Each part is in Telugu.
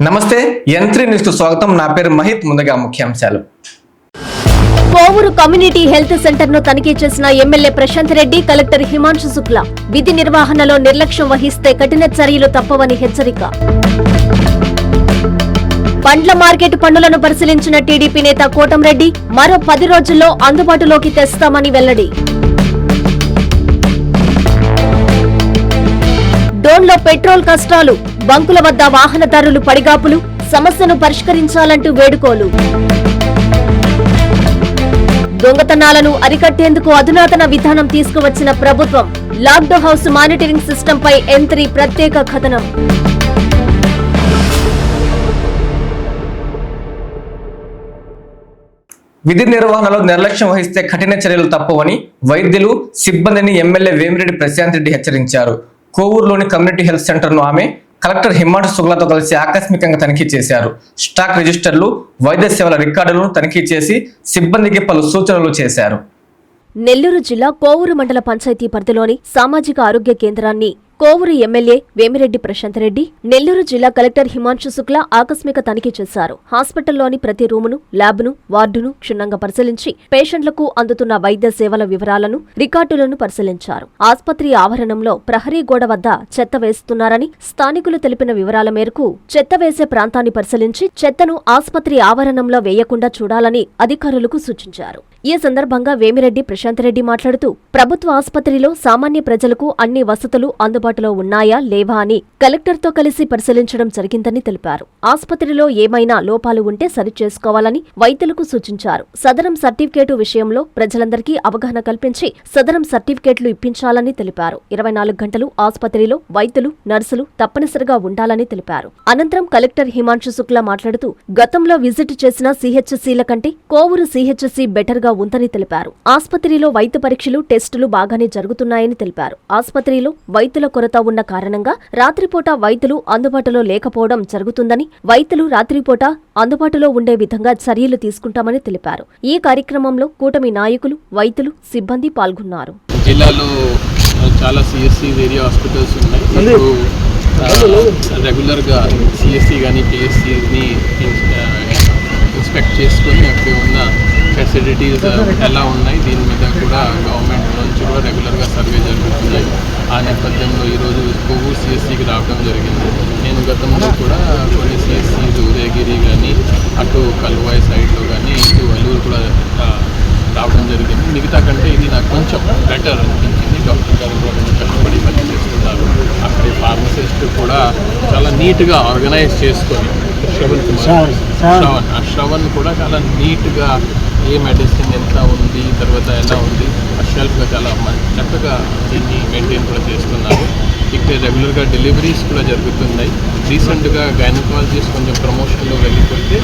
నమస్తే యంత్రి న్యూస్ కు స్వాగతం. నా పేరు మహిత్. ముందుగా ముఖ్యాంశాలు. కోవూరు కమ్యూనిటీ హెల్త్ సెంటర్ ను తనిఖీ చేసిన ఎమ్మెల్యే ప్రశాంత్ రెడ్డి, కలెక్టర్ హిమాంశు శుక్లా. విధి నిర్వహణలో నిర్లక్ష్యం వహిస్తే కఠిన చర్యలు తప్పవని హెచ్చరిక. పండ్ల మార్కెట్ పన్నులను పరిశీలించిన టీడీపీ నేత కోటంరెడ్డి, మరో 10 రోజుల్లో అందుబాటులోకి తెస్తామని వెల్లడి. డోన్లో పెట్రోల్ కష్టాలు, బంకుల వద్ద వాహనదారులు పడిగాపులు, సమస్యను పరిష్కరించాలంటూ వేడుకోలు. దొంగతనాలను అరికట్టేందుకు అధునాతన విధానం తీసుకువచ్చిన ప్రభుత్వం. లాక్డ్ హౌస్ మానిటరింగ్ సిస్టంపై M3 ప్రత్యేక కథనం. విధి నిర్వహణలో నిర్లక్ష్యం వహిస్తే కఠిన చర్యలు తప్పవని వైద్యులు, సిబ్బందిని ఎమ్మెల్యే వేమిరెడ్డి ప్రశాంత్ రెడ్డి హెచ్చరించారు. కోవూరులోని కమ్యూనిటీ హెల్త్ సెంటర్ ను ఆమె కలెక్టర్ హిమాంశు శుక్లాతో కలిసి ఆకస్మికంగా తనిఖీ చేశారు. స్టాక్ రిజిస్టర్లు, వైద్య సేవల రికార్డులను తనిఖీ చేసి సిబ్బందికి పలు సూచనలు చేశారు. నెల్లూరు జిల్లా కోవూరు మండల పంచాయతీ పరిధిలోని సామాజిక ఆరోగ్య కేంద్రాన్ని కోవూరు ఎమ్మెల్యే వేమిరెడ్డి ప్రశాంత్ రెడ్డి, నెల్లూరు జిల్లా కలెక్టర్ హిమాంశు శుక్లా ఆకస్మిక తనిఖీ చేశారు. హాస్పిటల్లోని ప్రతి రూమును, ల్యాబ్ను, వార్డును క్షుణ్ణంగా పరిశీలించి పేషెంట్లకు అందుతున్న వైద్య సేవల వివరాలను, రికార్డులను పరిశీలించారు. ఆస్పత్రి ఆవరణంలో ప్రహరీ గోడ వద్ద చెత్త వేస్తున్నారని స్థానికులు తెలిపిన వివరాల మేరకు చెత్త వేసే ప్రాంతాన్ని పరిశీలించి చెత్తను ఆస్పత్రి ఆవరణంలో వేయకుండా చూడాలని అధికారులకు సూచించారు. ఈ సందర్భంగా వేమిరెడ్డి ప్రశాంత్ రెడ్డి మాట్లాడుతూ, ప్రభుత్వ ఆస్పత్రిలో సామాన్య ప్రజలకు అన్ని వసతులు అందుబాటులో ఉన్నాయా లేవా అని కలెక్టర్తో కలిసి పరిశీలించడం జరిగిందని తెలిపారు. ఆస్పత్రిలో ఏమైనా లోపాలు ఉంటే సరిచేసుకోవాలని వైద్యులకు సూచించారు. సదరం సర్టిఫికేటు విషయంలో ప్రజలందరికీ అవగాహన కల్పించి సదరం సర్టిఫికేట్లు ఇప్పించాలని తెలిపారు. 24 గంటలు ఆస్పత్రిలో వైద్యులు, నర్సులు తప్పనిసరిగా ఉండాలని తెలిపారు. అనంతరం కలెక్టర్ హిమాంశు శుక్లా మాట్లాడుతూ, గతంలో విజిట్ చేసిన CHCల కంటే కోవూరు CHC బెటర్ గా ఉందని తెలిపారు. ఆస్పత్రిలో వైద్య పరీక్షలు, టెస్టులు బాగానే జరుగుతున్నాయని తెలిపారు. ఆస్పత్రిలో వైద్యుల కొరత ఉన్న కారణంగా రాత్రిపూట వైద్యులు అందుబాటులో లేకపోవడం జరుగుతుందని, వైద్యులు రాత్రిపూట అందుబాటులో ఉండే విధంగా చర్యలు తీసుకుంటామని తెలిపారు. ఈ కార్యక్రమంలో కూటమి నాయకులు, వైద్యులు, సిబ్బంది పాల్గొన్నారు. జిల్లాలో చాలా CSC ఏరియా హాస్పిటల్స్ ఉన్నాయి. రెగ్యులర్గా CSC కానీ PSCని ఇన్స్పెక్ట్ చేసుకొని అక్కడ ఉన్న ఫెసిలిటీస్ ఎలా ఉన్నాయి, దీని మీద కూడా గవర్నమెంట్ నుంచి కూడా రెగ్యులర్గా సర్వే జరుగుతున్నాయి. ఆ నేపథ్యంలో ఈరోజు కోవూరు CSCకి రావడం జరిగింది. నేను గతంలో కూడా కొన్ని CSCs ఉదయగిరి కానీ, అటు కల్వాయి సైడ్లో కానీ, ఇటు అల్లూరు కూడా రావడం జరిగింది. మిగతా కంటే ఇది నాకు కొంచెం బెటర్ అనిపించింది. డాక్టర్ గారు కూడా కొంచెం కష్టపడి పని చేస్తున్నారు. అక్కడి ఫార్మసిస్ట్ కూడా చాలా నీట్గా ఆర్గనైజ్ చేసుకొని, శ్రవణ్ కూడా చాలా నీట్గా ఏ మెడిసిన్ ఎంత ఉంది, తర్వాత ఎలా ఉంది, ఆ షెల్ఫ్గా చాలా చక్కగా దీన్ని మెయింటైన్ కూడా చేస్తున్నారు. ఇక్కడ రెగ్యులర్గా డెలివరీస్ కూడా జరుగుతున్నాయి. రీసెంట్గా గైనకాలజిస్ట్ కొంచెం ప్రమోషన్లో వెళ్ళిపోతే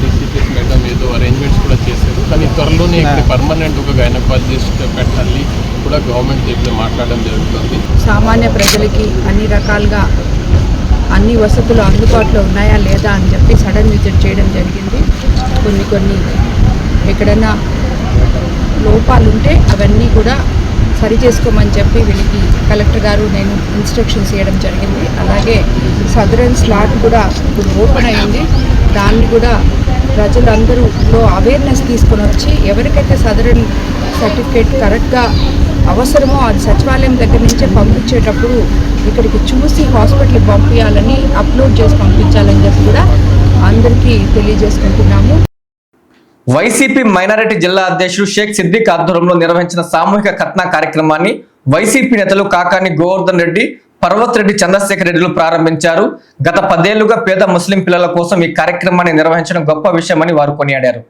DCPS మేడం ఏదో అరేంజ్మెంట్స్ కూడా చేశారు. కానీ త్వరలోనే ఇక్కడ పర్మనెంట్ ఒక గైనకాలజిస్ట్ పెట్టాలి కూడా గవర్నమెంట్ ఇప్పుడు మాట్లాడడం జరుగుతుంది. సామాన్య ప్రజలకి అన్ని రకాలుగా అన్ని వసతులు అందుబాటులో ఉన్నాయా లేదా అని చెప్పి సడన్ విజిట్ చేయడం జరిగింది. కొన్ని ఎక్కడైనా లోపాలు ఉంటే అవన్నీ కూడా సరి చేసుకోమని చెప్పి వీళ్ళకి కలెక్టర్ గారు నేను ఇన్స్ట్రక్షన్స్ ఇవ్వడం జరిగింది. అలాగే సదరన్ స్లాట్ కూడా ఇప్పుడు ఓపెన్ అయింది. దాన్ని కూడా ప్రజలందరూలో అవేర్నెస్ తీసుకొని వచ్చి ఎవరికైతే సదరన్ సర్టిఫికేట్ కరెక్ట్గా అవసరమో అది సచివాలయం దగ్గర నుంచే పంపించేటప్పుడు ఇక్కడికి చూసి హాస్పిటల్కి పంపించాలని, అప్లోడ్ చేసి పంపించాలని చెప్పి కూడా అందరికీ తెలియజేసుకుంటున్నాము. వైసీపీ మైనారిటీ జిల్లా అధ్యక్షుడు షేక్ సిద్దిక్ ఆధ్వర్యంలో నిర్వహించిన సామూహిక ఖత్నా కార్యక్రమాన్ని వైసీపీ నేతలు కాకాని గోవర్ధన్ రెడ్డి, పర్వత్ రెడ్డి, చంద్రశేఖర్ రెడ్డిలు ప్రారంభించారు. గత 10 ఏళ్లుగా పేద ముస్లిం పిల్లల కోసం ఈ కార్యక్రమాన్ని నిర్వహించడం గొప్ప విషయమని వారు కొనియాడారు.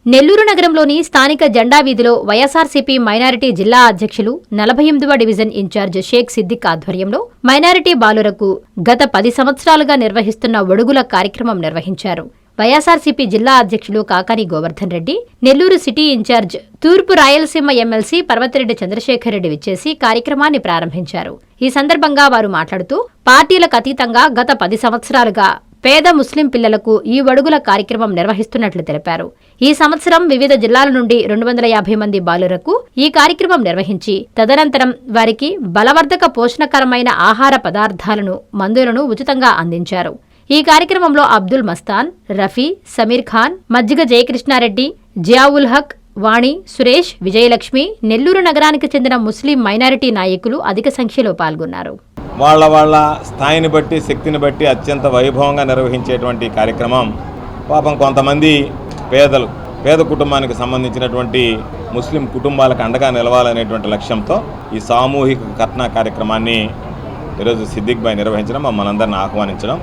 నెల్లూరు నగరంలోని స్థానిక జెండా వీధిలో వైఎస్ఆర్సీపీ మైనారిటీ జిల్లా అధ్యక్షులు 48వ డివిజన్ ఇన్ఛార్జ్ షేక్ సిద్దిక్ ఆధ్వర్యంలో మైనారిటీ బాలురకు గత 10 సంవత్సరాలుగా నిర్వహిస్తున్న ఒడుగుల కార్యక్రమం నిర్వహించారు. వైఎస్ఆర్సీపీ జిల్లా అధ్యక్షులు కాకాని గోవర్ధన్ రెడ్డి, నెల్లూరు సిటీ ఇన్ఛార్జ్ తూర్పు రాయలసీమ ఎమ్మెల్సీ పర్వతిరెడ్డి చంద్రశేఖర్ రెడ్డి విచ్చేసి కార్యక్రమాన్ని ప్రారంభించారు. ఈ సందర్భంగా వారు మాట్లాడుతూ, పార్టీలకు అతీతంగా గత 10 సంవత్సరాలుగా పేద ముస్లిం పిల్లలకు ఈ ఒడుగుల కార్యక్రమం నిర్వహిస్తున్నట్లు తెలిపారు. ఈ సంవత్సరం వివిధ జిల్లాల నుండి 250 మంది బాలురకు ఈ కార్యక్రమం నిర్వహించి తదనంతరం వారికి బలవర్ధక పోషణకరమైన ఆహార పదార్థాలను, మందులను ఉచితంగా అందించారు. ఈ కార్యక్రమంలో అబ్దుల్ మస్తాన్, రఫీ, సమీర్ ఖాన్, మజ్జిగ జయకృష్ణారెడ్డి, జియావుల్ హక్, వాణి, సురేష్, విజయలక్ష్మి, నెల్లూరు నగరానికి చెందిన ముస్లిం మైనారిటీ నాయకులు అధిక సంఖ్యలో పాల్గొన్నారు. వాళ్ళ స్థాయిని బట్టి, శక్తిని బట్టి అత్యంత వైభవంగా నిర్వహించేటువంటి కార్యక్రమం. పాపం కొంతమంది పేద కుటుంబానికి సంబంధించినటువంటి ముస్లిం కుటుంబాలకు అండగా నిలవాలనేటువంటి లక్ష్యంతో ఈ సామూహిక కట్నా కార్యక్రమాన్ని ఈరోజు సిద్దిక్ భాయ్ నిర్వహించడం, మమ్మల్ని ఆహ్వానించడం.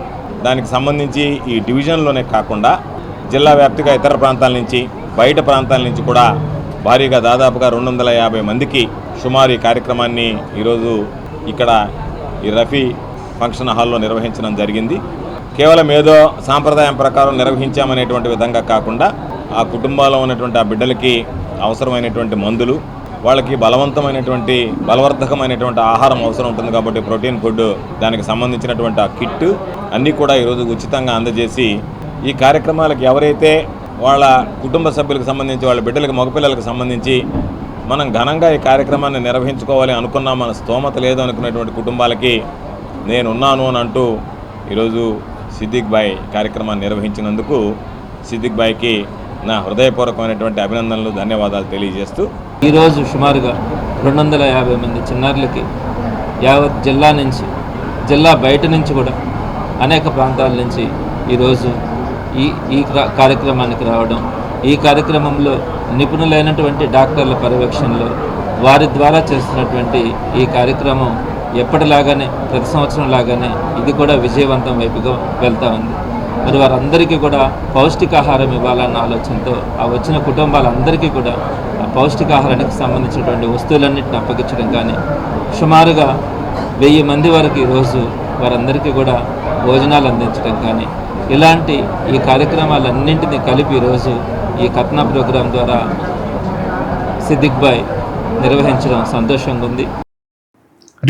దానికి సంబంధించి ఈ డివిజన్లోనే కాకుండా జిల్లా వ్యాప్తిగా ఇతర ప్రాంతాల నుంచి, బయట ప్రాంతాల నుంచి కూడా భారీగా దాదాపుగా 250 మందికి సుమారు ఈ కార్యక్రమాన్ని ఈరోజు ఇక్కడ ఈ రఫీ ఫంక్షన్ హాల్లో నిర్వహించడం జరిగింది. కేవలం ఏదో సాంప్రదాయం ప్రకారం నిర్వహించామనేటువంటి విధంగా కాకుండా ఆ కుటుంబాల్లో ఉన్నటువంటి ఆ బిడ్డలకి అవసరమైనటువంటి మందులు, వాళ్ళకి బలవర్ధకమైనటువంటి ఆహారం అవసరం ఉంటుంది కాబట్టి ప్రోటీన్ ఫుడ్, దానికి సంబంధించినటువంటి ఆ కిట్ అన్నీ కూడా ఈరోజు ఉచితంగా అందజేసి ఈ కార్యక్రమాలకు ఎవరైతే వాళ్ళ కుటుంబ సభ్యులకు సంబంధించి, వాళ్ళ బిడ్డలకు, మగపిల్లలకు సంబంధించి మనం ఘనంగా ఈ కార్యక్రమాన్ని నిర్వహించుకోవాలి అనుకున్నాం, మన స్తోమత లేదు అనుకునేటువంటి కుటుంబాలకి నేనున్నాను అని అంటూ ఈరోజు సిద్దిక్ భాయ్ కార్యక్రమాన్ని నిర్వహించినందుకు సిద్దిక్ భాయ్కి నా హృదయపూర్వకమైనటువంటి అభినందనలు, ధన్యవాదాలు తెలియజేస్తూ ఈరోజు సుమారుగా 250 మంది చిన్నారులకి యావత్ జిల్లా నుంచి, జిల్లా బయట నుంచి కూడా అనేక ప్రాంతాల నుంచి ఈరోజు ఈ కార్యక్రమానికి రావడం, ఈ కార్యక్రమంలో నిపుణులైనటువంటి డాక్టర్ల పర్యవేక్షణలో వారి ద్వారా చేస్తున్నటువంటి ఈ కార్యక్రమం ఎప్పటిలాగానే, ప్రతి సంవత్సరం లాగానే ఇది కూడా విజయవంతం వైపుగా వెళ్తూ ఉంది. మరి వారందరికీ కూడా పౌష్టికాహారం ఇవ్వాలన్న ఆలోచనతో ఆ వచ్చిన కుటుంబాలందరికీ కూడా ఆ పౌష్టికాహారానికి సంబంధించినటువంటి వస్తువులన్నింటిని అప్పగించడం కానీ, సుమారుగా 1000 మంది వరకు ఈరోజు వారందరికీ కూడా భోజనాలు అందించడం కానీ, ఇలాంటి ఈ కార్యక్రమాలన్నింటినీ కలిపి ఈరోజు ఈ కట్నా ప్రోగ్రాం ద్వారా సిద్దిక్ భాయ్ నిర్వహించడం సంతోషంగా ఉంది.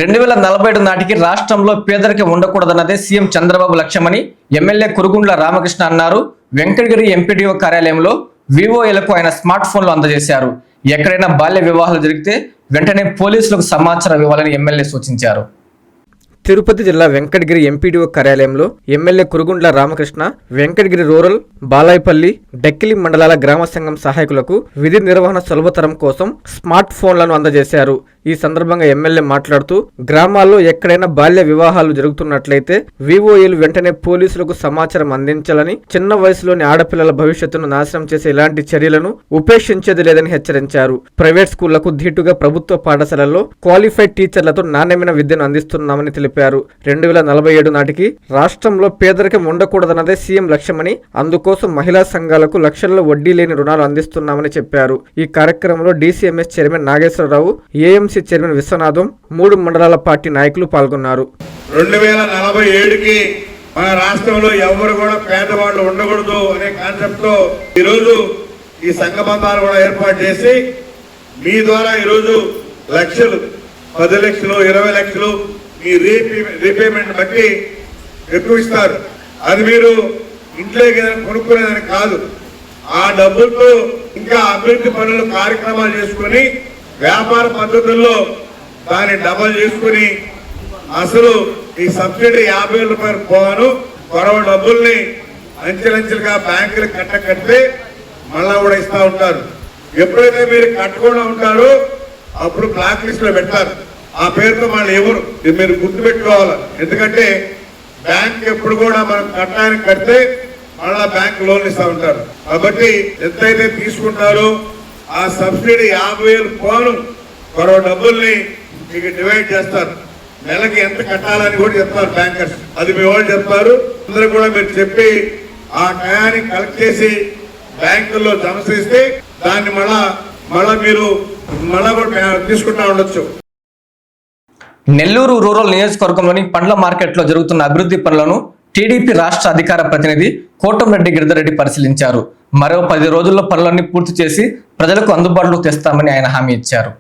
2047 నాటికి రాష్ట్రంలో పేదరికం ఉండకూడదన్నదే సీఎం చంద్రబాబు లక్ష్యమని ఎమ్మెల్యే కురుగుండ్ల రామకృష్ణ అన్నారు. వెంకటగిరి ఎంపీడీఓ కార్యాలయంలో వివోఏలకు ఆయన స్మార్ట్ ఫోన్లు అందజేశారు. ఎక్కడైనా బాల్య వివాహాలు జరిగితే వెంటనే పోలీసులకు సమాచారం ఇవ్వాలని ఎమ్మెల్యే సూచించారు. తిరుపతి జిల్లా వెంకటగిరి ఎంపీడీఓ కార్యాలయంలో ఎమ్మెల్యే కురుగుండ్ల రామకృష్ణ వెంకటగిరి రూరల్, బాలాయపల్లి, డక్కిలి మండలాల గ్రామ సంఘం సహాయకులకు విధి నిర్వహణ సులభతరం కోసం స్మార్ట్ ఫోన్లను అందజేశారు. ఈ సందర్భంగా ఎమ్మెల్యే మాట్లాడుతూ గ్రామాల్లో ఎక్కడైనా బాల్య వివాహాలు జరుగుతున్నట్లయితే వివోఏలు వెంటనే పోలీసులకు సమాచారం అందించాలని, చిన్న వయసులోని ఆడపిల్లల భవిష్యత్తును నాశనం చేసే ఇలాంటి చర్యలను ఉపేక్షించేది లేదని హెచ్చరించారు. ప్రైవేట్ స్కూళ్లకు ధీటుగా ప్రభుత్వ పాఠశాలల్లో క్వాలిఫైడ్ టీచర్లతో నాణ్యమైన విద్యను అందిస్తున్నామని తెలిపారు. 2047 నాటికి రాష్ట్రంలో పేదరికం ఉండకూడదన్నదే సీఎం లక్ష్యమని, అందుకోసం మహిళా సంఘాలకు లక్షల్లో వడ్డీ లేని రుణాలు అందిస్తున్నామని చెప్పారు. ఈ కార్యక్రమంలో DCMS chairman Nageswara Rao, AMC chairman Viswanatham, 3 మండలాల పార్టీ నాయకులు పాల్గొన్నారు. 2047కి మన రాష్ట్రంలో ఎవరు కూడా పేదవాళ్ళు ఉండకూడదు అనే కాన్సెప్ట్ తో ఈరోజు ఈ సంఘ బంధాలు కూడా ఏర్పాటు చేసి మీ ద్వారా ఈరోజు లక్షలు, 10 లక్షలు, 20 లక్షలు మీ రీపేమెంట్ బట్టి ఎక్కువ ఇస్తారు. అది మీరు ఇంట్లో కొనుక్కునేదని కాదు, ఆ డబ్బులతో ఇంకా అభివృద్ధి పనులు, కార్యక్రమాలు చేసుకుని వ్యాపార పద్ధతుల్లో దాన్ని డబల్ చేసుకుని అసలు ఈ సబ్సిడీ 50,000 రూపాయలు పోను కొరవ డబ్బుల్ని అంచెలంచెలుగా బ్యాంకులు కట్టితే మళ్ళా కూడా ఇస్తా ఉంటారు. ఎప్పుడైతే మీరు కట్టకుండా ఉంటారో అప్పుడు బ్లాక్ లిస్ట్ లో పెడతారు. ఆ పేరుతో వాళ్ళు ఎవరు మీరు గుర్తుపెట్టుకోవాలి. ఎందుకంటే బ్యాంక్ ఎప్పుడు కూడా మనం కట్టడానికి కడితే మళ్ళా బ్యాంక్ లోన్ ఇస్తా ఉంటారు. కాబట్టి ఎంతైతే తీసుకుంటారో ఆ సబ్సిడీ 50,000 పోను కొరవ డబ్బుల్ని మీకు డివైడ్ చేస్తారు. నెలకి ఎంత కట్టాలని కూడా చెప్తారు బ్యాంకర్స్. అది మీ వాళ్ళు చెప్తారు. అందరూ కూడా మీరు చెప్పి ఆ టయాన్ని కలెక్ట్ చేసి బ్యాంకుల్లో జమ చేస్తే దాన్ని మళ్ళా మీరు కూడా తీసుకుంటా ఉండొచ్చు. నెల్లూరు రూరల్ నియోజకవర్గంలోని పండ్ల మార్కెట్లో జరుగుతున్న అభివృద్ధి పనులను టీడీపీ రాష్ట్ర అధికార ప్రతినిధి కోటంరెడ్డి గిరిధర్రెడ్డి పరిశీలించారు. మరో 10 రోజుల్లో పనులన్నీ పూర్తి చేసి ప్రజలకు అందుబాటులోకి తెస్తామని ఆయన హామీ ఇచ్చారు.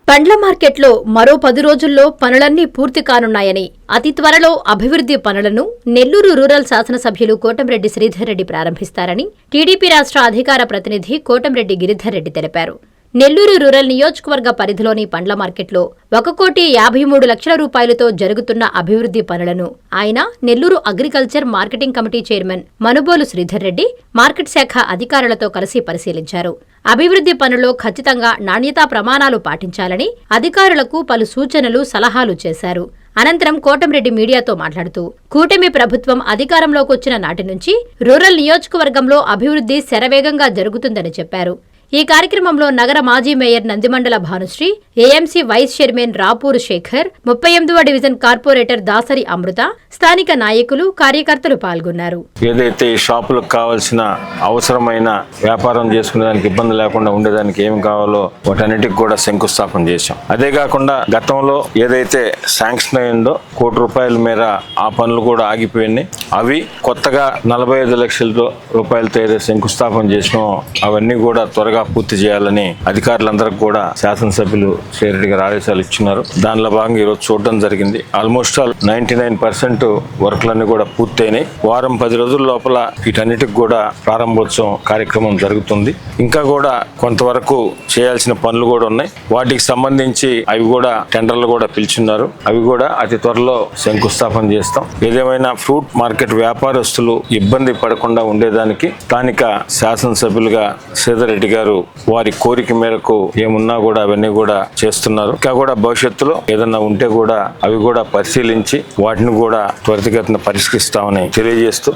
పండ్ల మార్కెట్లో మరో 10 రోజుల్లో పనులన్నీ పూర్తి కానున్నాయని, అతి త్వరలో అభివృద్ధి పనులను నెల్లూరు రూరల్ శాసనసభ్యులు కోటంరెడ్డి శ్రీధర్రెడ్డి ప్రారంభిస్తారని టీడీపీ రాష్ట్ర అధికార ప్రతినిధి కోటంరెడ్డి గిరిధర్రెడ్డి తెలిపారు. నెల్లూరు రూరల్ నియోజకవర్గ పరిధిలోని పండ్ల మార్కెట్లో 1,53,00,00,000 రూపాయలతో జరుగుతున్న అభివృద్ధి పనులను ఆయన Nellore agriculture marketing committee chairman Manubolu Sridhar Reddy market శాఖ అధికారులతో కలిసి పరిశీలించారు. అభివృద్ధి పనుల్లో ఖచ్చితంగా నాణ్యతా ప్రమాణాలు పాటించాలని అధికారులకు పలు సూచనలు, సలహాలు చేశారు. అనంతరం కోటంరెడ్డి మీడియాతో మాట్లాడుతూ కూటమి ప్రభుత్వం అధికారంలోకి వచ్చిన నాటి నుంచి రూరల్ నియోజకవర్గంలో అభివృద్ధి శరవేగంగా జరుగుతుందని చెప్పారు. ఈ కార్యక్రమంలో నగర మాజీ mayor Nandimandala Bhanushri, AMC vice chairman Rapuru Sekhar, 38వ డివిజన్ కార్పొరేటర్ దాసరి అమృత, స్థానిక నాయకులు, కార్యకర్తలు పాల్గొన్నారు. ఏదైతే ఈ షాపులకు కావాల్సిన అవసరమైన వ్యాపారం చేసుకునేదానికి ఇబ్బంది లేకుండా ఉండేదానికి ఏమి కావాలో వాటన్నిటికి కూడా శంకుస్థాపన చేశాం. అదే కాకుండా గతంలో ఏదైతే శాంక్షన్ అయిందో ₹1,00,00,000 మేర ఆ పనులు కూడా ఆగిపోయినాయి. అవి కొత్తగా 45 లక్షల రూపాయలతో ఏదైతే శంకుస్థాపన చేసినామో అవన్నీ కూడా త్వరగా పూర్తి చేయాలని అధికారులందరికీ కూడా శాసనసభ్యులు శ్రీరెడ్డి గారు ఆదేశాలు ఇచ్చినారు. దానిలో భాగంగా ఈరోజు చూడడం జరిగింది. ఆల్మోస్ట్ 99% వర్క్లన్నీ కూడా పూర్తయినాయి. వారం 10 రోజుల లోపల వీటన్నిటికి కూడా ప్రారంభోత్సవం కార్యక్రమం జరుగుతుంది. ఇంకా కూడా కొంతవరకు చేయాల్సిన పనులు కూడా ఉన్నాయి. వాటికి సంబంధించి అవి కూడా టెండర్లు కూడా పిలుచున్నారు. అవి కూడా అతి త్వరలో శంకుస్థాపన చేస్తాం. ఏదేమైనా ఫ్రూట్ మార్కెట్ వ్యాపారస్తులు ఇబ్బంది పడకుండా ఉండేదానికి స్థానిక శాసనసభ్యులుగా శ్రీధర్ రెడ్డి గారు వారి కోరిక మేరకు ఏమున్నా కూడా అవన్నీ కూడా చేస్తున్నారు. ఇంకా కూడా భవిష్యత్తులో ఏదన్నా ఉంటే కూడా అవి కూడా పరిశీలించి వాటిని కూడా త్వరితగతిన పరిష్కరిస్తామని తెలియజేస్తూ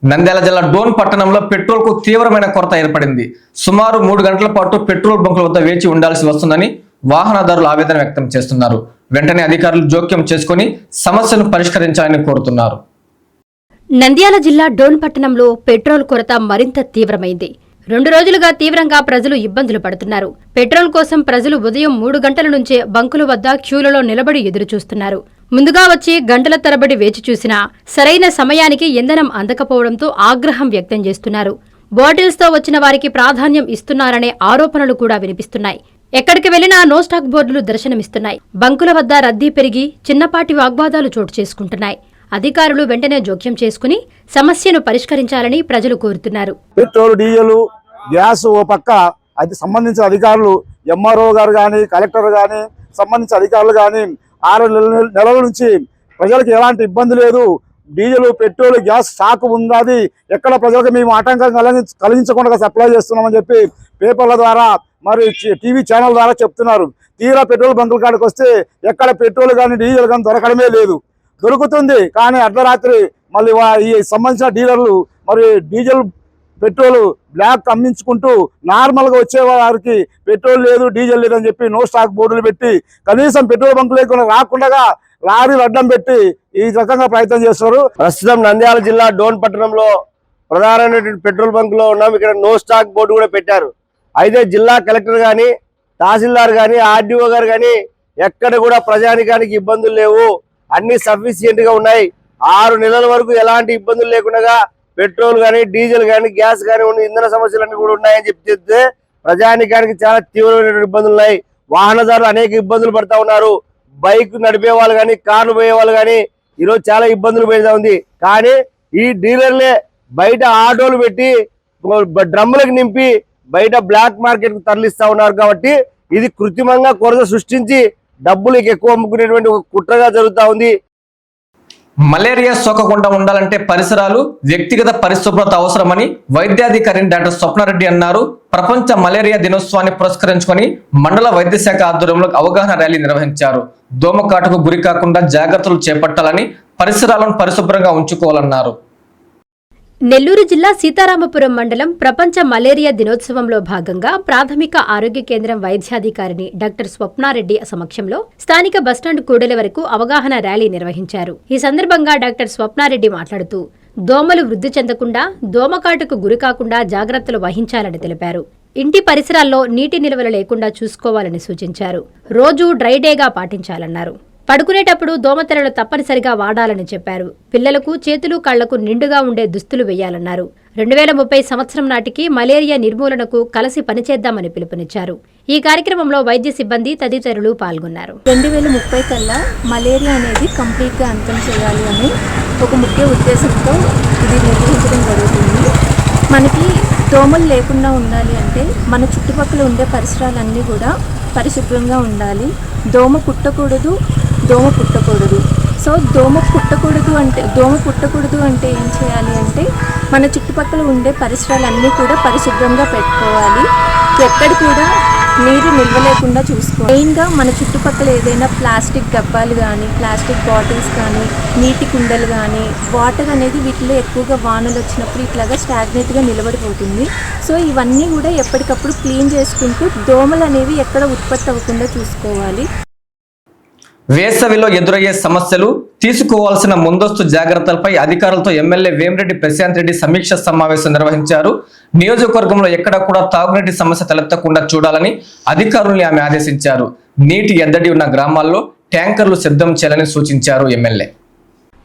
నంద్యాల జిల్లా డోన్ పట్టణంలో పెట్రోల్ కు తీవ్రమైన కొరత ఏర్పడింది. సుమారు 3 గంటల పాటు పెట్రోల్ బంకుల వద్ద వేచి ఉండాల్సి వస్తుందని వాహనదారులు ఆవేదన వ్యక్తం చేస్తున్నారు. వెంటనే అధికారులు జోక్యం చేసుకుని సమస్యను పరిష్కరించాలని కోరుతున్నారు. నంద్యాల జిల్లా డోన్ పట్టణంలో పెట్రోల్ కొరత మరింత తీవ్రమైంది. 2 రోజులుగా తీవ్రంగా ప్రజలు ఇబ్బందులు పడుతున్నారు. పెట్రోల్ కోసం ప్రజలు ఉదయం 3 గంటల నుంచే బంకుల వద్ద క్యూలలో నిలబడి ఎదురుచూస్తున్నారు. ముందుగా వచ్చి గంటల తరబడి వేచి చూసినా సరైన సమయానికి ఇంధనం అందకపోవడంతో ఆగ్రహం వ్యక్తం చేస్తున్నారు. బాటిల్స్తో వచ్చిన వారికి ప్రాధాన్యం ఇస్తున్నారనే ఆరోపణలు కూడా వినిపిస్తున్నాయి. ఎక్కడికి వెళ్లినా నో స్టాక్ బోర్డులు దర్శనమిస్తున్నాయి. బంకుల వద్ద రద్దీ పెరిగి చిన్నపాటి వాగ్వాదాలు చోటు చేసుకుంటున్నాయి. అధికారులు వెంటనే జోక్యం చేసుకుని సమస్యను పరిష్కరించాలని ప్రజలు కోరుతున్నారు. పెట్రోల్, డీజిల్, గ్యాస్ ఓ పక్క అది సంబంధించిన అధికారులు ఎంఆర్ఓ గారు కానీ, కలెక్టర్ కానీ, సంబంధించిన అధికారులు కానీ 6 నెలల నుంచి ప్రజలకు ఎలాంటి ఇబ్బంది లేదు. డీజిల్, పెట్రోల్, గ్యాస్ స్టాక్ ఉన్నది. ఎక్కడ ప్రజలకు మేము ఆటంకం కలిగించకుండా సప్లై చేస్తున్నామని చెప్పి పేపర్ల ద్వారా మరి టీవీ ఛానల్ ద్వారా చెప్తున్నారు. తీరా పెట్రోల్ బంకుల కాడికి వస్తే ఎక్కడ పెట్రోల్ కానీ, డీజిల్ కానీ దొరకడమే లేదు. దొరుకుతుంది కానీ అర్ధరాత్రి మళ్ళీ ఈ సంబంధించిన డీలర్లు మరి డీజిల్, పెట్రోల్ బ్లాక్ అమ్మించుకుంటూ నార్మల్గా వచ్చే వారికి పెట్రోల్ లేదు, డీజిల్ లేదని చెప్పి నో స్టాక్ బోర్డులు పెట్టి కనీసం పెట్రోల్ బంకు లేకుండా రాకుండా లారీలు అడ్డం పెట్టి ఈ రకంగా ప్రయత్నం చేస్తున్నారు. ప్రస్తుతం నంద్యాల జిల్లా డోన్ పట్టణంలో ప్రధానమైనటువంటి పెట్రోల్ బంకులో ఉన్నాం. ఇక్కడ నో స్టాక్ బోర్డు కూడా పెట్టారు. అయితే జిల్లా కలెక్టర్ కానీ, తహసీల్దార్ కానీ, ఆర్డీఓ గారు కానీ ఎక్కడ కూడా ప్రజానికానికి ఇబ్బందులు లేవు, అన్ని సఫిషియెంట్ గా ఉన్నాయి. 6 నెలల వరకు ఎలాంటి ఇబ్బందులు లేకుండా పెట్రోల్ కానీ, డీజిల్ కానీ, గ్యాస్ కానీ ఇంధన సమస్యలన్నీ కూడా ఉన్నాయని చెప్తే ప్రజానికానికి చాలా తీవ్రమైన ఇబ్బందులు ఉన్నాయి. వాహనదారులు అనేక ఇబ్బందులు పడతా ఉన్నారు. బైక్ నడిపే వాళ్ళు కానీ, కార్లు పోయే వాళ్ళు కానీ ఈరోజు చాలా ఇబ్బందులు పెడతా ఉంది. కానీ ఈ డీలర్లే బయట ఆటోలు పెట్టి డ్రమ్ములకు నింపి బయట బ్లాక్ మార్కెట్ కు తరలిస్తా ఉన్నారు. కాబట్టి ఇది కృత్రిమంగా కొరత సృష్టించి డబ్బులకు ఎక్కువ అమ్ముకునేటువంటి ఒక కుట్రగా జరుగుతా ఉంది. మలేరియా సోకకుండా ఉండాలంటే పరిసరాలు, వ్యక్తిగత పరిశుభ్రత అవసరమని వైద్యాధికారి డాక్టర్ స్వప్నారెడ్డి అన్నారు. ప్రపంచ మలేరియా దినోత్సవాన్ని పురస్కరించుకొని మండల వైద్య శాఖ ఆధ్వర్యంలో అవగాహన ర్యాలీ నిర్వహించారు. దోమకాటుకు గురి కాకుండా జాగ్రత్తలు చేపట్టాలని, పరిసరాలను పరిశుభ్రంగా ఉంచుకోవాలన్నారు. నెల్లూరు జిల్లా సీతారామపురం మండలం ప్రపంచ మలేరియా దినోత్సవంలో భాగంగా ప్రాథమిక ఆరోగ్య కేంద్రం వైద్యాధికారిని డాక్టర్ స్వప్నారెడ్డి సమక్షంలో స్థానిక బస్టాండ్ కూడలి వరకు అవగాహన ర్యాలీ నిర్వహించారు. ఈ సందర్భంగా డాక్టర్ స్వప్నారెడ్డి మాట్లాడుతూ దోమలు వృద్ధి చెందకుండా, దోమకాటుకు గురికాకుండా జాగ్రత్తలు వహించాలని తెలిపారు. ఇంటి పరిసరాల్లో నీటి నిల్వలు లేకుండా చూసుకోవాలని సూచించారు. రోజూ డ్రై డేగా పాటించాలన్నారు. పడుకునేటప్పుడు దోమతెరలు తప్పనిసరిగా వాడాలని చెప్పారు. పిల్లలకు చేతులు, కళ్లకు నిండుగా ఉండే దుస్తులు వేయాలన్నారు. 2030 సంవత్సరం నాటికి మలేరియా నిర్మూలనకు కలిసి పనిచేద్దామని పిలుపునిచ్చారు. ఈ కార్యక్రమంలో వైద్య సిబ్బంది తదితరులు పాల్గొన్నారు. 2030 కల్లా మలేరియా అనేది కంప్లీట్గా అంతం చేయాలి అని ఒక ముఖ్య ఉద్దేశంతో ఇది నిర్వహించడం జరుగుతుంది. మనకి దోమలు లేకుండా ఉండాలి అంటే మన చుట్టుపక్కల ఉండే పరిసరాలన్నీ కూడా పరిశుభ్రంగా ఉండాలి. దోమ పుట్టకూడదు. సో దోమ పుట్టకూడదు అంటే ఏం చేయాలి అంటే మన చుట్టుపక్కల ఉండే పరిసరాలన్నీ కూడా పరిశుభ్రంగా పెట్టుకోవాలి. ఎక్కడ కూడా నీరు నిల్వ లేకుండా చూసుకోవాలి. మెయిన్గా మన చుట్టుపక్కల ఏదైనా ప్లాస్టిక్ డబ్బాలు కానీ, ప్లాస్టిక్ బాటిల్స్ కానీ, నీటి కుండలు కానీ, వాటర్ అనేది వీటిలో ఎక్కువగా వానలు వచ్చినప్పుడు ఇట్లాగా స్టాగ్నేట్గా నిలబడిపోతుంది. సో ఇవన్నీ కూడా ఎప్పటికప్పుడు క్లీన్ చేసుకుంటూ దోమలు అనేవి ఎక్కడ ఉత్పత్తి అవ్వకుండా చూసుకోవాలి. వేసవిలో ఎదురయ్యే సమస్యలు, తీసుకోవాల్సిన ముందస్తు జాగ్రత్తలపై అధికారులతో ఎమ్మెల్యే వేమిరెడ్డి ప్రశాంత్ రెడ్డి సమీక్ష సమావేశం నిర్వహించారు. నియోజకవర్గంలో ఎక్కడా కూడా తాగునీటి సమస్య తలెత్తకుండా చూడాలని అధికారుల్ని ఆమె ఆదేశించారు. నీటి ఎద్దడి ఉన్న గ్రామాల్లో ట్యాంకర్లు సిద్ధం చేయాలని సూచించారు ఎమ్మెల్యే.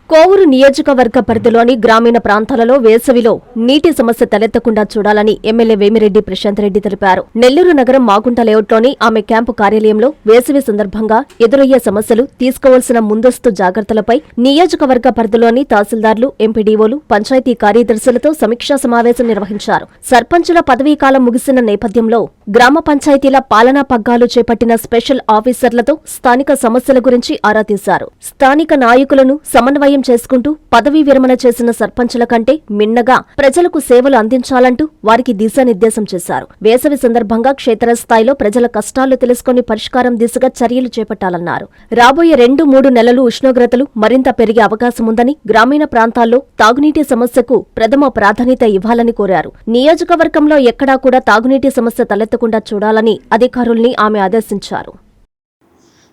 కోవూరు నియోజకవర్గ పరిధిలోని గ్రామీణ ప్రాంతాలలో వేసవిలో నీటి సమస్య తలెత్తకుండా చూడాలని ఎమ్మెల్యే వేమిరెడ్డి ప్రశాంత్ రెడ్డి తెలిపారు. నెల్లూరు నగరం మాగుంట లేఅవుట్లోని ఆమె క్యాంపు కార్యాలయంలో వేసవి సందర్భంగా ఎదురయ్యే సమస్యలు, తీసుకోవాల్సిన ముందస్తు జాగ్రత్తలపై నియోజకవర్గ పరిధిలోని తహసీల్దార్లు, ఎంపీడీఓలు, పంచాయతీ కార్యదర్శులతో సమీక్షా సమావేశం నిర్వహించారు. సర్పంచుల పదవీకాలం ముగిసిన నేపథ్యంలో గ్రామ పంచాయతీల పాలనా పగ్గాలు చేపట్టిన స్పెషల్ ఆఫీసర్లతో స్థానిక సమస్యల గురించి ఆరా తీశారు. స్థానిక నాయకులను సమన్వయం చేసుకుంటూ పదవీ విరమణ చేసిన సర్పంచుల కంటే మిన్నగా ప్రజలకు సేవలు అందించాలంటూ వారికి దిశానిర్దేశం చేశారు. వేసవి సందర్భంగా క్షేత్రస్థాయిలో ప్రజల కష్టాలు తెలుసుకుని పరిష్కారం దిశగా చర్యలు చేపట్టాలన్నారు. రాబోయే 2-3 నెలలు ఉష్ణోగ్రతలు మరింత పెరిగే అవకాశముందని, గ్రామీణ ప్రాంతాల్లో తాగునీటి సమస్యకు ప్రథమ ప్రాధాన్యత ఇవ్వాలని కోరారు. నియోజకవర్గంలో ఎక్కడా కూడా తాగునీటి సమస్య తలెత్తకుండా చూడాలని అధికారుల్ని ఆమె ఆదేశించారు.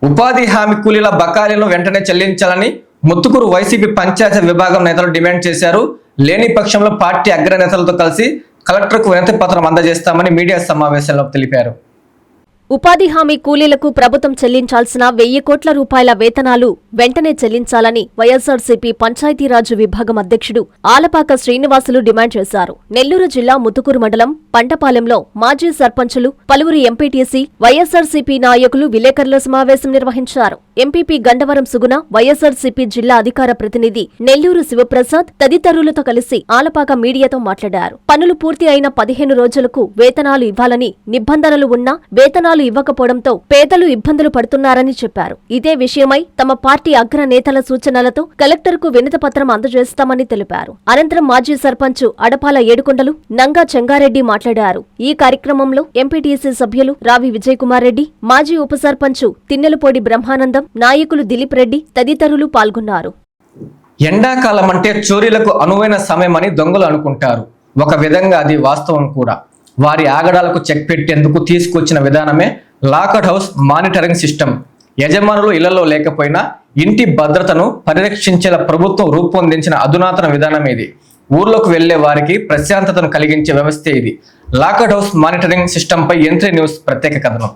ఉపాధి హామీ కూలీల బకాయిలను వెంటనే చెల్లించాలని ముత్తుకూరు వైసీపీ పంచాయతీ విభాగం నేతలు డిమాండ్ చేశారు. లేని పక్షంలో పార్టీ అగ్రనేతలతో కలిసి కలెక్టర్కు వినతి పత్రం అందజేస్తామని మీడియా సమావేశంలో తెలిపారు. ఉపాధి హామీ కూలీలకు ప్రభుత్వం చెల్లించాల్సిన 1000 కోట్ల రూపాయల వేతనాలు వెంటనే చెల్లించాలని వైఎస్సార్సీపీ పంచాయతీరాజ్ విభాగం అధ్యక్షుడు ఆలపాక శ్రీనివాసులు డిమాండ్ చేశారు. నెల్లూరు జిల్లా ముత్తుకూరు మండలం పంటపాలెంలో మాజీ సర్పంచులు, పలువురు ఎంపీటీసీ, వైఎస్సార్సీపీ నాయకులు విలేకరుల సమావేశం నిర్వహించారు. ఎంపీపీ గండవరం సుగుణ, వైఎస్సార్సీపీ జిల్లా అధికార ప్రతినిధి నెల్లూరు శివప్రసాద్ తదితరులతో కలిసి ఆలపాక మీడియాతో మాట్లాడారు. పనులు పూర్తి అయిన 15 రోజులకు వేతనాలు ఇవ్వాలని నిబంధనలు ఉన్నా వేతనాలు ఇవ్వకపోవడంతో పేదలు ఇబ్బందులు పడుతున్నారని చెప్పారు. ఇదే విషయమై తమ పార్టీ అగ్ర నేతల సూచనలతో కలెక్టర్కు వినతిపత్రం అందజేస్తామని తెలిపారు. అనంతరం మాజీ సర్పంచ్ అడపాల ఏడుకొండలు, నంగా చెంగారెడ్డి మాట్లాడారు. ఈ కార్యక్రమంలో ఎంపీటీసీ సభ్యులు రావి విజయ్ కుమార్ రెడ్డి, మాజీ ఉప సర్పంచ్ తిన్నెలపూడి బ్రహ్మానందం, నాయకులు దిలీప్ రెడ్డి తదితరులు పాల్గొన్నారు. ఎండాకాలం అంటే చోరీలకు అనువైన సమయమని దొంగలు అనుకుంటారు. ఒక విధంగా అది వాస్తవం కూడా. వారి ఆగడాలకు చెక్ పెట్టేందుకు తీసుకొచ్చిన విధానమే లాకడ్ హౌస్ మానిటరింగ్ సిస్టమ్. యజమానులు ఇళ్లలో లేకపోయినా ఇంటి భద్రతను పరిరక్షించేలా ప్రభుత్వం రూపొందించిన అధునాతన విధానం ఇది. ఊర్లోకి వెళ్లే వారికి ప్రశాంతతను కలిగించే వ్యవస్థే ఇది. లాకడ్ హౌస్ మానిటరింగ్ సిస్టంపై ఎంట్రీ న్యూస్ ప్రత్యేక కథనం.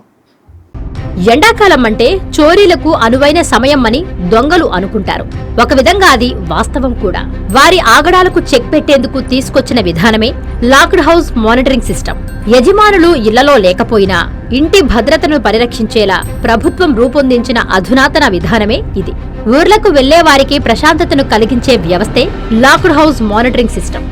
ఎండాకాలం అంటే చోరీలకు అనువైన సమయం అని దొంగలు అనుకుంటారు. ఒక విధంగా అది వాస్తవం కూడా. వారి ఆగడాలకు చెక్ పెట్టేందుకు తీసుకొచ్చిన విధానమే లాక్డ్ హౌస్ మానిటరింగ్ సిస్టమ్. యజమానులు ఇళ్లలో లేకపోయినా ఇంటి భద్రతను పరిరక్షించేలా ప్రభుత్వం రూపొందించిన అధునాతన విధానమే ఇది. ఊర్లకు వెళ్లే వారికి ప్రశాంతతను కలిగించే వ్యవస్థే లాక్డ్ హౌస్ మానిటరింగ్ సిస్టమ్.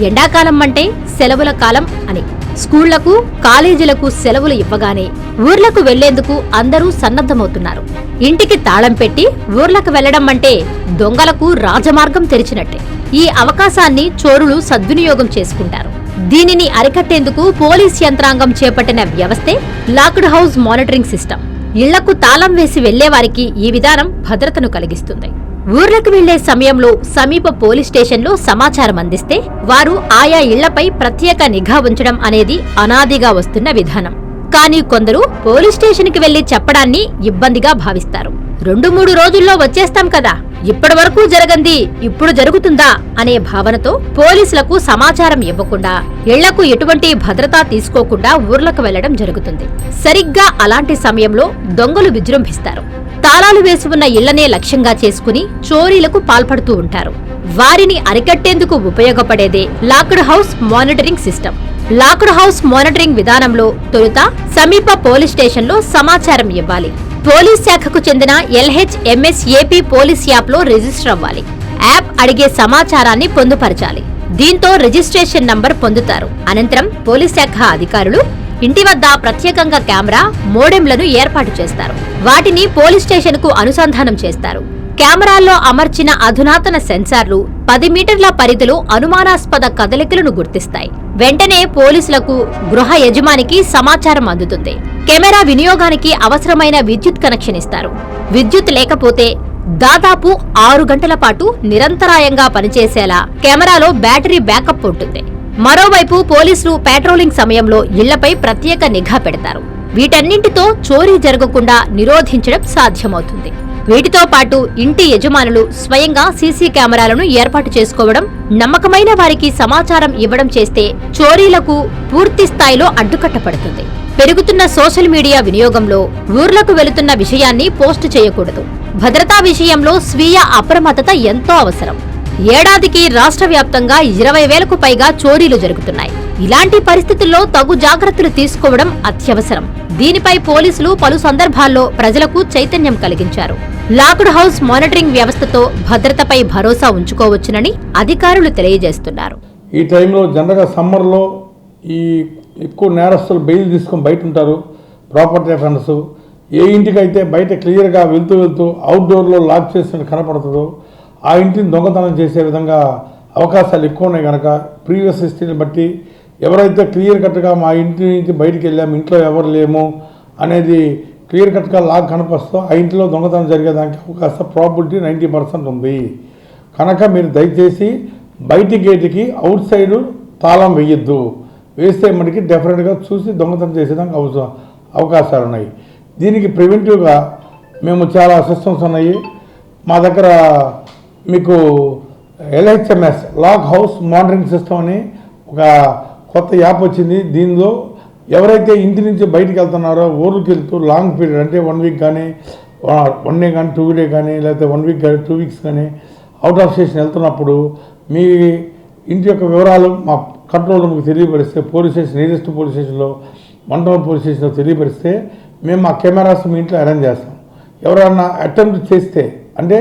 ఎండాకాలం అంటే సెలవుల కాలం అని స్కూళ్లకు, కాలేజీలకు సెలవులు ఇవ్వగానే ఊర్లకు వెళ్లేందుకు అందరూ సన్నద్ధమవుతున్నారు. ఇంటికి తాళం పెట్టి ఊర్లకు వెళ్లడం అంటే దొంగలకు రాజమార్గం తెరిచినట్టే. ఈ అవకాశాన్ని చోరులు సద్వినియోగం చేసుకుంటారు. దీనిని అరికట్టేందుకు పోలీస్ యంత్రాంగం చేపట్టిన వ్యవస్థే లాక్డ్ హౌస్ మానిటరింగ్ సిస్టమ్. ఇళ్లకు తాళం వేసి వెళ్లేవారికి ఈ విధానం భద్రతను కలిగిస్తుంది. ఊర్లకు వెళ్లే సమయంలో సమీప పోలీస్ స్టేషన్లో సమాచారం అందిస్తే వారు ఆయా ఇళ్లపై ప్రత్యేక నిఘా ఉంచడం అనేది అనాదిగా వస్తున్న విధానం. కానీ కొందరు పోలీస్ స్టేషన్కి వెళ్లి చెప్పడాన్ని ఇబ్బందిగా భావిస్తారు. 2-3 రోజుల్లో వచ్చేస్తాం కదా, ఇప్పటి వరకు జరగంది ఇప్పుడు జరుగుతుందా అనే భావనతో పోలీసులకు సమాచారం ఇవ్వకుండా, ఇళ్లకు ఎటువంటి భద్రత తీసుకోకుండా ఊర్లకు వెళ్లడం జరుగుతుంది. సరిగ్గా అలాంటి సమయంలో దొంగలు విజృంభిస్తారు. తాళాలు వేసి ఉన్న ఇళ్లనే లక్ష్యంగా చేసుకుని చోరీలకు పాల్పడుతూ ఉంటారు. వారిని అరికట్టేందుకు ఉపయోగపడేదే locked house monitoring system. Locked house monitoring విధానంలో తొలుత సమీప పోలీస్ స్టేషన్లో సమాచారం ఇవ్వాలి. పోలీస్ శాఖకు చెందిన LHMS AP పోలీస్ యాప్లో రిజిస్టర్ అవ్వాలి. యాప్ అడిగే సమాచారాన్ని పొందుపరచాలి. దీంతో రిజిస్ట్రేషన్ నంబర్ పొందుతారు. అనంతరం పోలీస్ శాఖ అధికారులు ఇంటి వద్ద ప్రత్యేకంగా కెమెరా, మోడెంలను ఏర్పాటు చేస్తారు. వాటిని పోలీస్ స్టేషన్ కు అనుసంధానం చేస్తారు. కెమెరాల్లో అమర్చిన అధునాతన సెన్సార్లు 10 మీటర్ల పరిధిలో అనుమానాస్పద కదలికలను గుర్తిస్తాయి. వెంటనే పోలీసులకు గృహ యజమానికి సమాచారం అందుతుంది. కెమెరా వినియోగానికి అవసరమైన విద్యుత్ కనెక్షన్ ఇస్తారు. విద్యుత్ లేకపోతే దాదాపు 6 గంటల పాటు నిరంతరాయంగా పనిచేసేలా కెమెరాలో బ్యాటరీ బ్యాకప్ ఉంటుంది. మరోవైపు పోలీసులు పెట్రోలింగ్ సమయంలో ఇళ్లపై ప్రత్యేక నిఘా పెడతారు. వీటన్నింటితో చోరీ జరగకుండా నిరోధించడం సాధ్యమవుతుంది. వీటితో పాటు ఇంటి యజమానులు స్వయంగా సీసీ కెమెరాలను ఏర్పాటు చేసుకోవడం, నమ్మకమైన వారికి సమాచారం ఇవ్వడం చేస్తే చోరీలకు పూర్తి స్థాయిలో అడ్డుకట్టపడుతుంది. పెరుగుతున్న సోషల్ మీడియా వినియోగంలో ఊర్లకు వెళుతున్న విషయాన్ని పోస్టు చేయకూడదు. భద్రతా విషయంలో స్వీయ అప్రమత్తత ఎంతో అవసరం. ఏడాదికి రాష్ట్ర వ్యాప్తంగా 20,000కు పైగా చోరీలు జరుగుతున్నాయి. ఇలాంటి పరిస్థితుల్లో తగు జాగ్రత్తలు తీసుకోవడం అత్యవసరం. దీనిపై పోలీసులు పలు సందర్భాల్లో ప్రజలకు చైతన్యం కలిగించారు. లాక్డ్ హౌస్ మానిటరింగ్ వ్యవస్థతో భద్రతపై భరోసా ఉంచుకోవచ్చునని అధికారులు తెలియజేస్తున్నారు. ఈ టైంలో జనరల్గా సమ్మర్లో ఈ ఎక్కువ నేరస్తులు బెయిల్ తీసుకొని బయట ఉంటారు. ప్రాపర్టీ అఫెన్స్ ఏ ఇంటికైతే బయట క్లియర్గా వెళ్తూ అవుట్డోర్లో లాక్ చేసినట్టు కనపడుతుందో ఆ ఇంటిని దొంగతనం చేసే విధంగా అవకాశాలు ఎక్కువ ఉన్నాయి. కనుక ప్రీవియస్ హిస్టరీని బట్టి ఎవరైతే క్లియర్ కట్గా మా ఇంటి నుంచి బయటికి వెళ్ళాము, ఇంట్లో ఎవరు లేము అనేది క్లియర్ కట్గా లాక్ కనపస్తో ఆ ఇంట్లో దొంగతనం జరిగేదానికి అవకాశం ప్రాబిలిటీ 90% ఉంది. కనుక మీరు దయచేసి బయటి గేటుకి అవుట్ సైడ్ తాళం వేయొద్దు. వేస్తే మనకి డెఫినెట్గా చూసి దొంగతనం చేసేదానికి అవకాశాలు ఉన్నాయి. దీనికి ప్రివెంటివ్గా మేము చాలా సిస్టమ్స్ ఉన్నాయి మా దగ్గర. మీకు LHMS lock house monitoring system అని ఒక కొత్త యాప్ వచ్చింది. దీనిలో ఎవరైతే ఇంటి నుంచి బయటికి వెళ్తున్నారో ఊర్లకు వెళ్తూ లాంగ్ పీరియడ్ అంటే 1 వీక్ కానీ 1 డే కానీ 2 డే కానీ లేకపోతే 1 వీక్ కానీ 2 వీక్స్ కానీ అవుట్ ఆఫ్ స్టేషన్ వెళ్తున్నప్పుడు మీ ఇంటి యొక్క వివరాలు మా కంట్రోల్ రూమ్కి తెలియపరిస్తే పోలీస్ స్టేషన్ నియరెస్ట్ పోలీస్ స్టేషన్లో 1 టౌన్ పోలీస్ స్టేషన్లో తెలియపరిస్తే మేము మా కెమెరాస్ మీ ఇంట్లో అరేంజ్ చేస్తాం. ఎవరైనా అటెంప్ట్ చేస్తే అంటే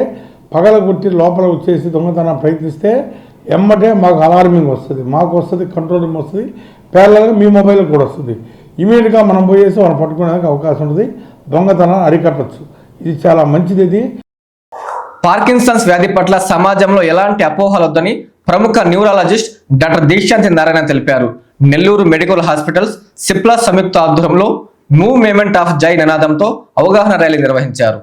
పగలగొట్టి లోపల వచ్చేసి దొంగతనం ప్రయత్నిస్తే ఎమ్మటే మాకు అలార్మింగ్ వస్తుంది, మాకు వస్తుంది, కంట్రోల్ రూమ్ వస్తుంది, ప్యారలల్గా మీ మొబైల్కి కూడా వస్తుంది. ఇమీడియట్గా మనం పోయేసి మనం పట్టుకునేందుకు అవకాశం ఉంటుంది. దొంగతనాన్ని అరికట్టచ్చు. ఇది చాలా మంచిది. ఇది పార్కిన్సన్స్ వ్యాధి పట్ల సమాజంలో ఎలాంటి అపోహలు వద్దని ప్రముఖ న్యూరాలజిస్ట్ డాక్టర్ దీక్షాంతి నారాయణ తెలిపారు. నెల్లూరు మెడికల్ హాస్పిటల్స్ సిప్లా సంయుక్త ఆధ్వర్యంలో మూవ్మెంట్ ఆఫ్ జై నినాదంతో అవగాహన ర్యాలీ నిర్వహించారు.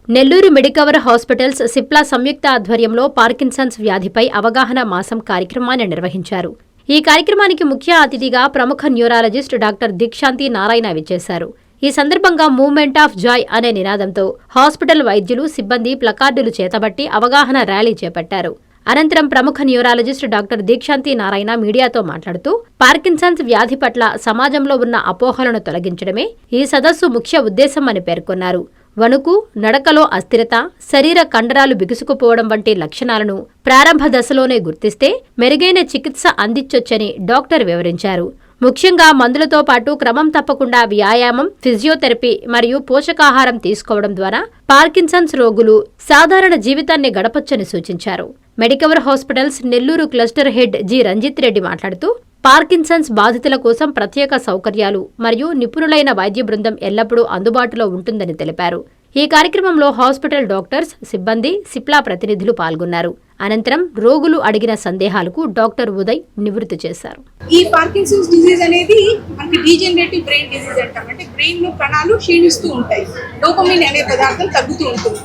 నెల్లూరు మెడికవర్ హాస్పిటల్స్ సిప్లా సంయుక్త ఆధ్వర్యంలో పార్కిన్సన్స్ వ్యాధిపై అవగాహన మాసం కార్యక్రమాన్ని నిర్వహించారు. ఈ కార్యక్రమానికి ముఖ్య అతిథిగా ప్రముఖ న్యూరాలజిస్ట్ డాక్టర్ దీక్షాంతి నారాయణ విచ్చేశారు. ఈ సందర్భంగా మూవ్మెంట్ ఆఫ్ జాయ్ అనే నినాదంతో హాస్పిటల్ వైద్యులు, సిబ్బంది ప్లకార్డులు చేతబట్టి అవగాహన ర్యాలీ చేపట్టారు. అనంతరం ప్రముఖ న్యూరాలజిస్ట్ డాక్టర్ దీక్షాంతి నారాయణ మీడియాతో మాట్లాడుతూ పార్కిన్సన్స్ వ్యాధి పట్ల సమాజంలో ఉన్న అపోహలను తొలగించడమే ఈ సదస్సు ముఖ్య ఉద్దేశం అని పేర్కొన్నారు. వణుకు, నడకలో అస్థిరత, శరీర కండరాలు బిగుసుకుపోవడం వంటి లక్షణాలను ప్రారంభ దశలోనే గుర్తిస్తే మెరుగైన చికిత్స అందించొచ్చని డాక్టర్ వివరించారు. ముఖ్యంగా మందులతో పాటు క్రమం తప్పకుండా వ్యాయామం, ఫిజియోథెరపీ మరియు పోషకాహారం తీసుకోవడం ద్వారా పార్కిన్సన్స్ రోగులు సాధారణ జీవితాన్ని గడపొచ్చని సూచించారు. Medicover hospitals Nellore cluster head G Ranjith Reddy మాట్లాడుతూ పార్కిన్సన్స్ బాధితుల కోసం ప్రత్యేక సౌకర్యాలు మరియు నిపుణులైన వైద్య బృందం ఎల్లప్పుడూ అందుబాటులో ఉంటుందని తెలిపారు. ఈ కార్యక్రమంలో హాస్పిటల్ డాక్టర్స్, సిబ్బంది, సిప్లా ప్రతినిధులు పాల్గొన్నారు. అనంతరం రోగులు అడిగిన సందేహాలకు డాక్టర్ ఉదయ్ నివృత్తి చేశారు. ఈ పార్కిన్సన్స్ డిజీజ్ అనేది మనకి డీజనరేటివ్ బ్రెయిన్ డిజీజ్ అంటాం. అంటే బ్రెయిన్ లో కణాలు క్షీణిస్తూ ఉంటాయి, డోపమైన్ అనే పదార్థం తగ్గుతూ ఉంటుంది.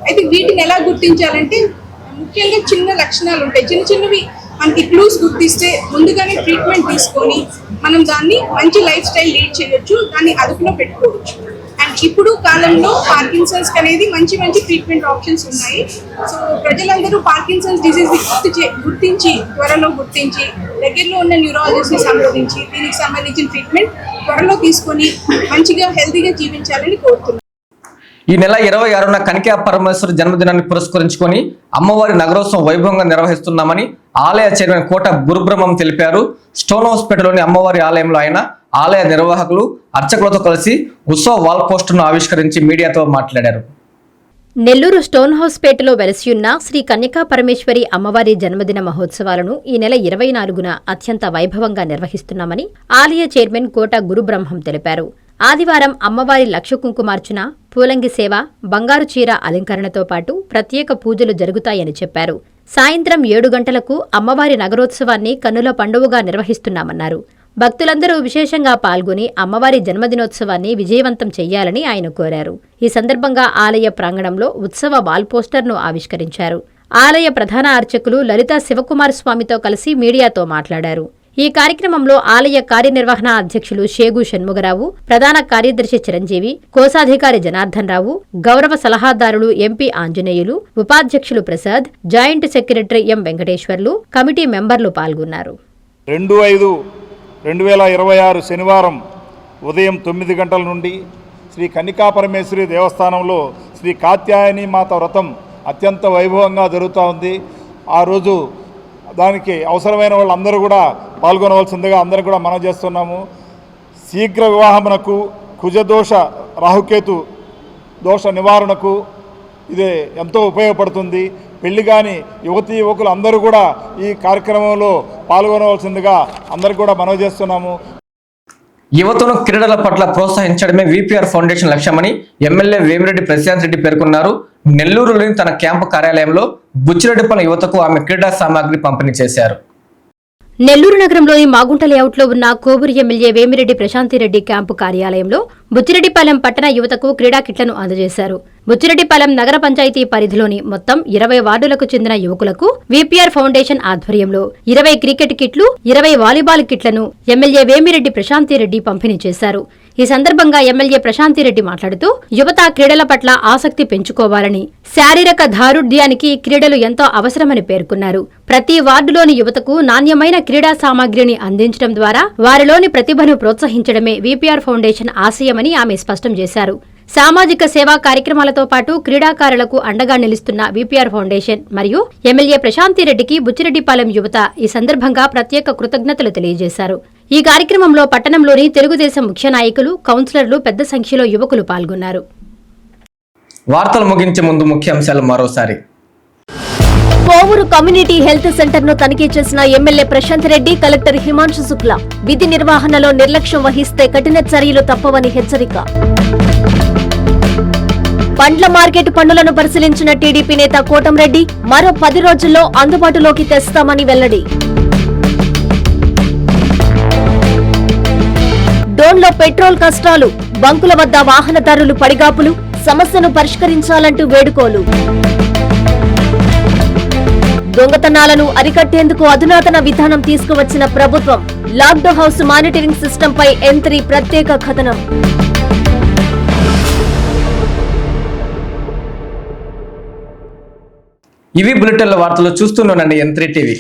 అయితే వీటిని ఎలా గుర్తించాలంటే ముఖ్యంగా చిన్న లక్షణాలు ఉంటాయి. చిన్నవి మనకి క్లూస్ గుర్తిస్తే ముందుగానే ట్రీట్మెంట్ తీసుకొని మనం దాన్ని మంచి లైఫ్ స్టైల్ లీడ్ చేయొచ్చు, దాన్ని అదుపులో పెట్టుకోవచ్చు. అండ్ ఇప్పుడు కాలంలో పార్కిన్సన్స్ అనేది మంచి ట్రీట్మెంట్ ఆప్షన్స్ ఉన్నాయి. సో ప్రజలందరూ పార్కిన్సన్స్ డిజీజ్ గుర్తించి త్వరలో గుర్తించి దగ్గరలో ఉన్న న్యూరాలజిస్ట్ని సంప్రదించి దీనికి సంబంధించిన ట్రీట్మెంట్ త్వరలో తీసుకొని మంచిగా హెల్తీగా జీవించాలని కోరుతున్నాను. ఈ నెల 26న కనికా పరమేశ్వరి జన్మదినాన్ని పురస్కరించుకొని అమ్మవారి నగరోత్సవం వైభవంగా నిర్వహిస్తున్నామని ఆలయ చైర్మన్ కోట గురుబ్రహ్మం తెలిపారు. స్టోన్ హౌస్పేటలోని అమ్మవారి ఆలయంలో ఆయన ఆలయ నిర్వాహకులు, అర్చకులతో కలిసి ఉత్సవ వాల్ పోస్టును ఆవిష్కరించి మీడియాతో మాట్లాడారు. నెల్లూరు స్టోన్ హౌస్పేటలో వెలసియున్న శ్రీ కన్యకా పరమేశ్వరి అమ్మవారి జన్మదిన మహోత్సవాలను ఈ నెల 24న అత్యంత వైభవంగా నిర్వహిస్తున్నామని ఆలయ చైర్మన్ కోట గురుబ్రహ్మం తెలిపారు. ఆదివారం అమ్మవారి లక్ష కుంకుమార్చన, పూలంగి సేవ, బంగారు చీర అలంకరణతో పాటు ప్రత్యేక పూజలు జరుగుతాయని చెప్పారు. సాయంత్రం 7 గంటలకు అమ్మవారి నగరోత్సవాన్ని కన్నుల పండువగా నిర్వహిస్తున్నామన్నారు. భక్తులందరూ విశేషంగా పాల్గొని అమ్మవారి జన్మదినోత్సవాన్ని విజయవంతం చెయ్యాలని ఆయన కోరారు. ఈ సందర్భంగా ఆలయ ప్రాంగణంలో ఉత్సవ వాల్ పోస్టర్ను ఆవిష్కరించారు. ఆలయ ప్రధాన అర్చకులు లలితా శివకుమార్ స్వామితో కలిసి మీడియాతో మాట్లాడారు. ఈ కార్యక్రమంలో ఆలయ కార్యనిర్వహణ అధ్యక్షులు షేగు షణ్ముగరావు, ప్రధాన కార్యదర్శి చిరంజీవి, కోశాధికారి జనార్దన్ రావు, గౌరవ సలహాదారులు ఎంపీ ఆంజనేయులు, ఉపాధ్యక్షులు Prasad, joint secretary M Venkateswarlu, committee మెంబర్లు పాల్గొన్నారు. 2/5/2026 శనివారం ఉదయం 9 గంటల నుండి శ్రీ కన్యకాపరమేశ్వరి దేవస్థానంలో శ్రీ కాత్యాయని మాత వ్రతం అత్యంత వైభవంగా జరుగుతూ ఉంది. ఆ రోజు దానికి అవసరమైన వాళ్ళందరూ కూడా పాల్గొనవలసిందిగా అందరూ కూడా మనం చేస్తున్నాము. శీఘ్ర వివాహమునకు, కుజదోష రాహుకేతు దోష నివారణకు ఇది ఎంతో ఉపయోగపడుతుంది. పెళ్లి కాని యువతీ యువకులు అందరూ కూడా ఈ కార్యక్రమంలో పాల్గొనవలసిందిగా అందరికీ కూడా మనవి చేస్తున్నాము. యువతను క్రీడల పట్ల ప్రోత్సహించడమే విపిఆర్ ఫౌండేషన్ లక్ష్యమని ఎమ్మెల్యే వేమిరెడ్డి ప్రశాంత్ రెడ్డి పేర్కొన్నారు. నెల్లూరులోని తన క్యాంపు కార్యాలయంలో బుచ్చిరెడ్డిపల్లి యువతకు ఆమె క్రీడా సామాగ్రి పంపిణీ చేశారు. నెల్లూరు నగరంలోని మాగుంట లేఅవుట్లో ఉన్న కోవూరు ఎమ్మెల్యే వేమిరెడ్డి ప్రశాంతిరెడ్డి క్యాంపు కార్యాలయంలో బుచ్చిరెడ్డిపాలెం పట్టణ యువతకు క్రీడా కిట్లను అందజేశారు. బుచ్చిరెడ్డిపాలెం నగర పంచాయతీ పరిధిలోని మొత్తం 20 వార్డులకు చెందిన యువకులకు విపిఆర్ ఫౌండేషన్ ఆధ్వర్యంలో 20 క్రికెట్ కిట్లు, 20 వాలీబాల్ కిట్లను ఎమ్మెల్యే వేమిరెడ్డి ప్రశాంతిరెడ్డి పంపిణీ చేశారు. ఈ సందర్భంగా ఎమ్మెల్యే ప్రశాంతిరెడ్డి మాట్లాడుతూ యువత క్రీడల పట్ల ఆసక్తి పెంచుకోవాలని, శారీరక దారుఢ్యానికి క్రీడలు ఎంతో అవసరమని పేర్కొన్నారు. ప్రతి వార్డులోని యువతకు నాణ్యమైన క్రీడా సామాగ్రిని అందించడం ద్వారా వారిలోని ప్రతిభను ప్రోత్సహించడమే విపిఆర్ ఫౌండేషన్ ఆశయమని ఆమె స్పష్టం చేశారు. సామాజిక సేవా కార్యక్రమాలతో పాటు క్రీడాకారులకు అండగా నిలుస్తున్న విపిఆర్ ఫౌండేషన్ మరియు ఎమ్మెల్యే ప్రశాంతిరెడ్డికి బుచ్చిరెడ్డిపాలెం యువత ఈ సందర్భంగా ప్రత్యేక కృతజ్ఞతలు తెలియజేశారు. ఈ కార్యక్రమంలో పట్టణంలోని తెలుగుదేశం ముఖ్య నాయకులు, కౌన్సిలర్లు పెద్ద సంఖ్యలో యువకులు పాల్గొన్నారు. వార్తలు ముగించే ముందు ముఖ్యాంశాలు మరోసారి. కోవూరు కమ్యూనిటీ హెల్త్ సెంటర్ ను తనిఖీ చేసిన ఎమ్మెల్యే ప్రశాంత్ రెడ్డి, కలెక్టర్ హిమాంశు శుక్లా. విధి నిర్వహణలో నిర్లక్ష్యం వహిస్తే కఠిన చర్యలు తప్పవని హెచ్చరిక. పండ్ల మార్కెట్ పన్నులను పరిశీలించిన టీడీపీ నేత కోటంరెడ్డి, మరో 10 రోజుల్లో అందుబాటులోకి తెస్తామని వెల్లడి. డోన్లో పెట్రోల్ కష్టాలు, బంకుల వద్ద వాహనదారులు పడిగాపులు, సమస్యను పరిష్కరించాలంటూ వేడుకోలు. దొంగతనాలను అరికట్టేందుకు అధునాతన విధానం తీసుకువచ్చిన ప్రభుత్వం. లాక్డౌన్ హౌస్ మానిటరింగ్ సిస్టంపై M3 ప్రత్యేక కథనం. ఇవి బులెటిన్ల వార్తలు. చూస్తూనే ఉండండి M3 టీవీ.